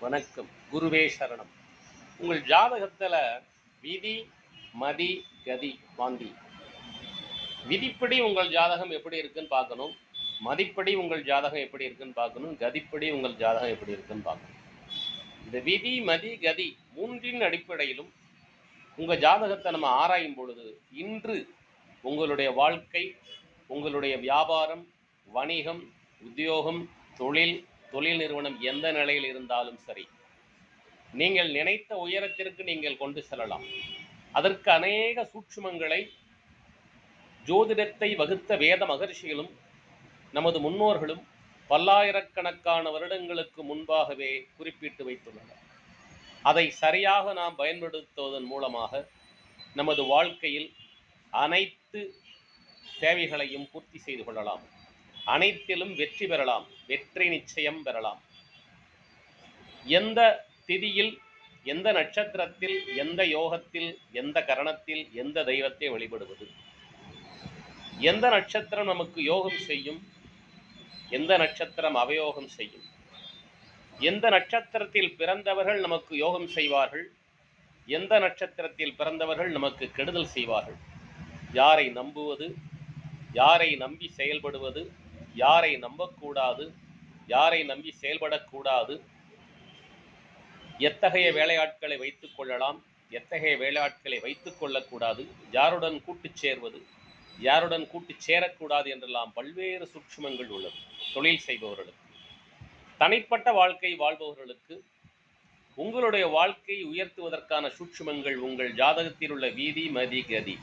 வணக்கம். குருவே சரணம். உங்கள் ஜாதகத்துல விதி, மதி, கதி, வாந்தி. விதிப்படி உங்கள் ஜாதகம் எப்படி இருக்குன்னு பார்க்கணும். மதிப்படி உங்கள் ஜாதகம் எப்படி இருக்குன்னு பார்க்கணும். கதிப்படி உங்கள் ஜாதகம் எப்படி இருக்குன்னு பார்க்கணும். இந்த விதி, மதி, கதி மூன்றின் அடிப்படையிலும் உங்க ஜாதகத்தை நம்ம ஆராயும் பொழுது, இன்று உங்களுடைய வாழ்க்கை, உங்களுடைய வியாபாரம், வணிகம், உத்தியோகம், தொழில் நிறுவனம் எந்த நிலையில் இருந்தாலும் சரி, நீங்கள் நினைத்த உயரத்திற்கு நீங்கள் கொண்டு செல்லலாம். அதற்கு அநேக சூட்சுமங்களை ஜோதிடத்தை வகுத்த வேத மகர்ஷிகளும் நமது முன்னோர்களும் பல்லாயிரக்கணக்கான வருடங்களுக்கு முன்பாகவே குறிப்பிட்டு வைத்துள்ளனர். அதை சரியாக நாம் பயன்படுத்துவதன் மூலமாக நமது வாழ்க்கையில் அனைத்து தேவைகளையும் பூர்த்தி செய்து கொள்ளலாம். அனைத்திலும் வெற்றி பெறலாம். வெற்றி நிச்சயம் பெறலாம். எந்த திதியில், எந்த நட்சத்திரத்தில், எந்த யோகத்தில், எந்த கரணத்தில், எந்த தெய்வத்தை வழிபடுவது, எந்த நட்சத்திரம் நமக்கு யோகம் செய்யும், எந்த நட்சத்திரம் அவயோகம் செய்யும், எந்த நட்சத்திரத்தில் பிறந்தவர்கள் நமக்கு யோகம் செய்வார்கள், எந்த நட்சத்திரத்தில் பிறந்தவர்கள் நமக்கு கெடுதல் செய்வார்கள், யாரை நம்புவது, யாரை நம்பி செயல்படுவது, யாரை நம்பக்கூடாது, யாரை நம்பி செயல்படக்கூடாது, எத்தகைய வேலையாட்களை வைத்துக் கொள்ளலாம், எத்தகைய வேலையாட்களை வைத்துக் கொள்ளக்கூடாது, யாருடன் கூட்டு சேர்வது, யாருடன் கூட்டு சேரக்கூடாது என்றெல்லாம் பல்வேறு சூட்சுமங்கள் உள்ளது. தொழில் செய்பவர்களுக்கு, தனிப்பட்ட வாழ்க்கை வாழ்பவர்களுக்கு உங்களுடைய வாழ்க்கையை உயர்த்துவதற்கான சூட்சுமங்கள் உங்கள் ஜாதகத்தில் உள்ள வீதி, மதி, கதி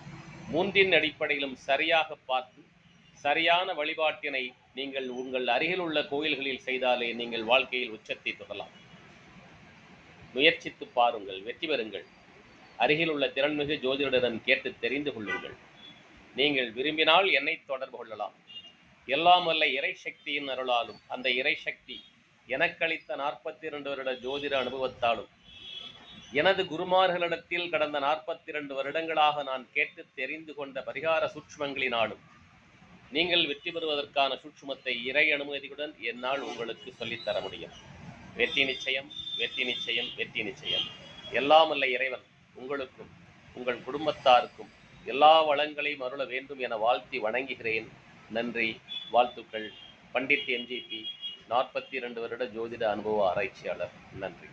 மூன்றின் அடிப்படையிலும் சரியாக பார்த்து சரியான வழிபாட்டினை நீங்கள் உங்கள் அருகில் உள்ள கோயில்களில் செய்தாலே நீங்கள் வாழ்க்கையில் உச்சத்தை தொடரலாம். முயற்சித்து பாருங்கள், வெற்றி பெறுங்கள். அருகில் உள்ள திறன்மிகு ஜோதிடரிடம் கேட்டு தெரிந்து கொள்ளுங்கள். நீங்கள் விரும்பினால் என்னை தொடர்பு கொள்ளலாம். எல்லாம் வல்ல இறை சக்தியின் அருளாலும், அந்த இறை சக்தி எனக்களித்த 42 வருட ஜோதிட அனுபவத்தாலும், எனது குருமார்களிடத்தில் கடந்த 42 வருடங்களாக நான் கேட்டு தெரிந்து கொண்ட பரிகார சூட்சுமங்களினாலும் நீங்கள் வெற்றி பெறுவதற்கான சூட்சுமத்தை இறை அனுமதியுடன் என்னால் உங்களுக்கு சொல்லித்தர முடியும். வெற்றி நிச்சயம், வெற்றி நிச்சயம், வெற்றி நிச்சயம். எல்லாம் வல்ல இறைவன் உங்களுக்கும் உங்கள் குடும்பத்தாருக்கும் எல்லா வளங்களையும் அருள வேண்டும் என வாழ்த்தி வணங்குகிறேன். நன்றி, வாழ்த்துக்கள். பண்டிட் MGP, 42 வருட ஜோதிட அனுபவ ஆராய்ச்சியாளர். நன்றி.